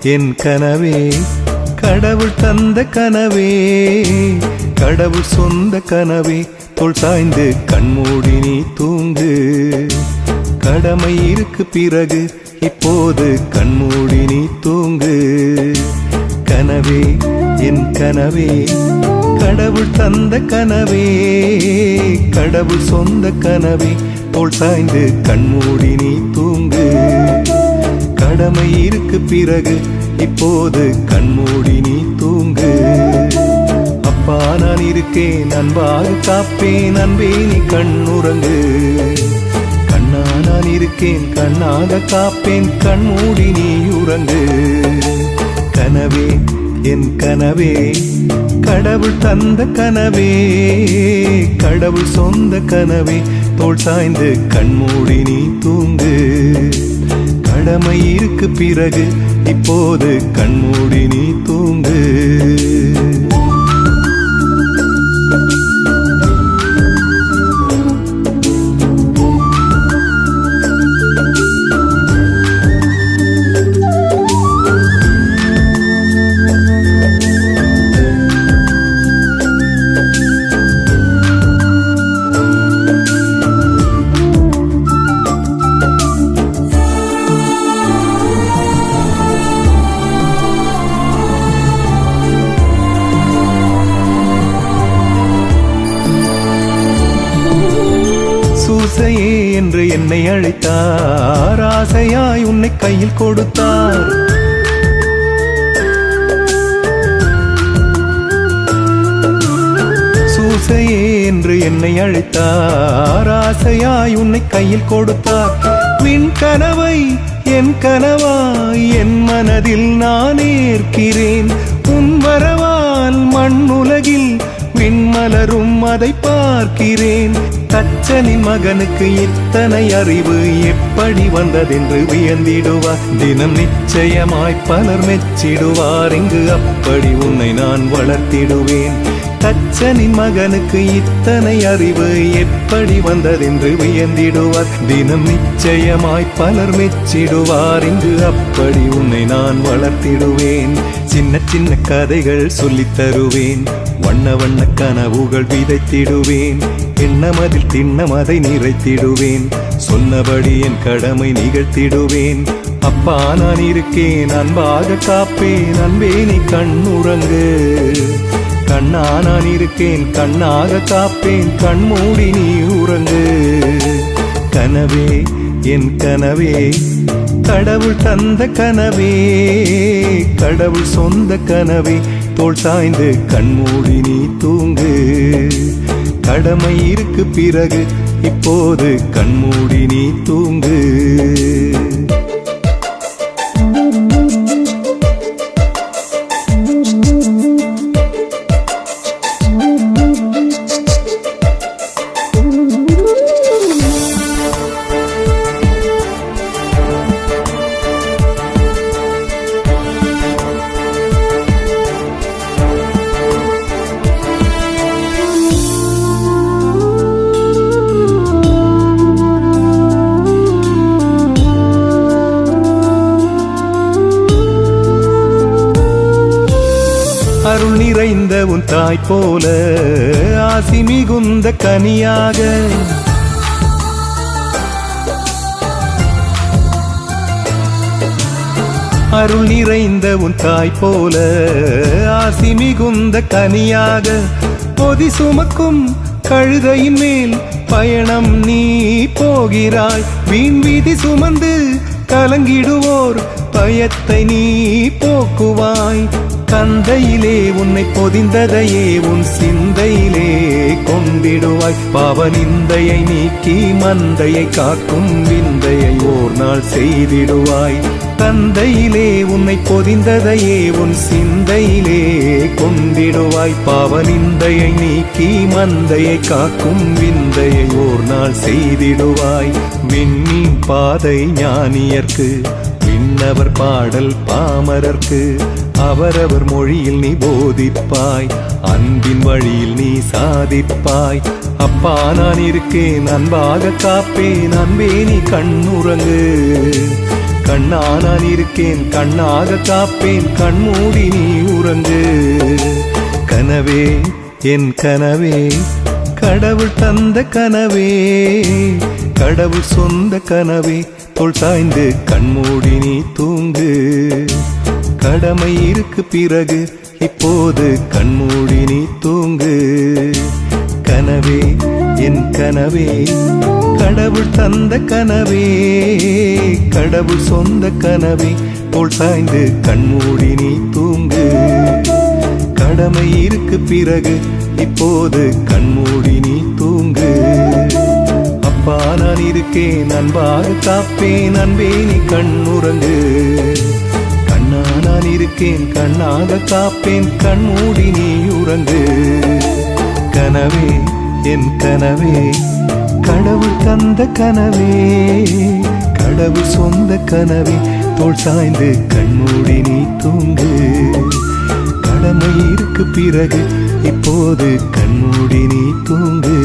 என் கனவே கடவுள் தந்த கனவே கடவுள் சொந்த கனவே தோள் சாய்ந்து கண்மூடி நீ தூங்கு கடமை இருக்கு பிறகு இப்போது கண்மூடி நீ தூங்கு கனவே என் கனவே கடவுள் தந்த கனவே கடவுள் சொந்த கனவே தோள் சாய்ந்து கண்மூடி நீ தூங்கு கடமை இருக்கு பிறகு இப்போது கண்மூடி நீ தூங்கு அப்பா நான் இருக்கேன் அன்பாக காப்பேன் அன்பே நீ கண்ணுறங்கு கண்ணா நான் இருக்கேன் கண்ணாக காப்பேன் கண்மூடி நீ உறங்கு கனவே என் கனவே கடவுள் தந்த கனவே கடவுள் சொந்த கனவே தோள் சாய்ந்து கண்மூடி நீ தூங்கு கடமை இருக்கு பிறகு இப்போது கண்மூடி நீ தூங்கு சூசையே என்று என்னை அழைத்தார் ஆசையாய் உன்னை கையில் கொடுத்தார் சூசையே என்று என்னை அழைத்தார் ஆசையாய் உன்னை கையில் கொடுத்தார் விண் கனவை என் கனவாய் என் மனதில் நான் ஏற்கிறேன் உன் வரவால் மண்ணுலகில் விண்மலரும் அதை பார்க்கிறேன் தச்சனின் மகனுக்கு இத்தனை அறிவு எப்படி வந்ததென்று வியந்திடுவார் தினம் நிச்சயமாய் பலர் மெச்சிடுவார் இங்கு அப்படி உன்னை நான் வளர்த்திடுவேன் தச்சனின் மகனுக்கு இத்தனை அறிவு எப்படி வந்ததென்று வியந்திடுவார் தினம் நிச்சயமாய் பலர் மெச்சிடுவார் இங்கு அப்படி உன்னை நான் வளர்த்திடுவேன் சின்ன சின்ன கதைகள் சொல்லித் தருவேன் வண்ண வண்ண கனவுகள் விதைத்திடுவேன் எண்ணமதில் திண்ணமதை நிறைத்திடுவேன் சொன்னபடி என் கடமை நிகழ்த்திடுவேன் அப்பா நான் இருக்கேன் அன்பாக காப்பேன் அன்பே நீ கண்ணுறங்கு கண்ணா நான் இருக்கேன் கண்ணாக காப்பேன் கண்மூடி நீ உறங்கு கனவே என் கனவே கடவுள் தந்த கனவே கடவுள் சொந்த கனவே தோள் சாய்ந்து கண்மூடி நீ தூங்கு கடமை இருக்கு பிறகு இப்போது கண்மூடி நீ தூங்கு அருள் நிறைந்த உன் தாய் போல ஆசி மிகுந்த கனியாக அருள் நிறைந்த உன் தாய் போல ஆசி மிகுந்த கனியாக பொதி சுமக்கும் கழுதையின் மேல் பயணம் நீ போகிறாய் வீண் வீதி சுமந்து கலங்கிடுவோர் பயத்தை நீ போக்குவாய் கந்தையிலே உன்னை பொதிந்ததையே உன் சிந்தையிலே கொண்டிடுவாய் பாவனிந்தையை நீக்கி மந்தையை காக்கும் விந்தையை ஓர் நாள் செய்திடுவாய் தந்தையிலே உன்னை பொதிந்ததையே உன் சிந்தையிலே கொண்டிடுவாய் பாவனிந்தையை நீக்கி மந்தையை காக்கும் விந்தையை ஓர் நாள் செய்திடுவாய் விண்மீன் பாதை ஞானியர்க்கு விண்ணவர் பாடல் பாமரர்க்கு அவரவர் மொழியில் நீ போதிப்பாய் அன்பின் வழியில் நீ சாதிப்பாய் அப்பா நான் இருக்கேன் அன்பாக காப்பேன் அன்பே நீ கண்ணுறங்கு கண்ணா நான் இருக்கேன் கண்ணாக காப்பேன் கண்மூடி நீ உறங்கு கனவே என் கனவே கடவுள் தந்த கனவே கடவுள் சொந்த கனவே தோள் சாய்ந்து கண்மூடி நீ தூங்கு கடமை இருக்கு பிறகு இப்போது கண்மூடி நீ தூங்கு கனவே என் கனவே கடவுள் தந்த கனவே கடவுள் சொந்த கனவே தோள் சாய்ந்து கண்மூடி நீ தூங்கு கடமை இருக்கு பிறகு இப்போது கண்மூடி நீ தூங்கு அப்பா நான் இருக்கேன் அன்பாக காப்பேன் அன்பே நீ கண்ணுறங்கு கண்ணா நான் இருக்கேன் கண்ணாக காப்பேன் கண்மூடி நீ உறங்கு கனவே என் கனவே கடவுள் தந்த கனவே கடவுள் சொந்த கனவே தோள் சாய்ந்து கண்மூடி நீ தூங்கு கடமை இருக்கு பிறகு இப்போது கண்மூடி நீ தூங்கு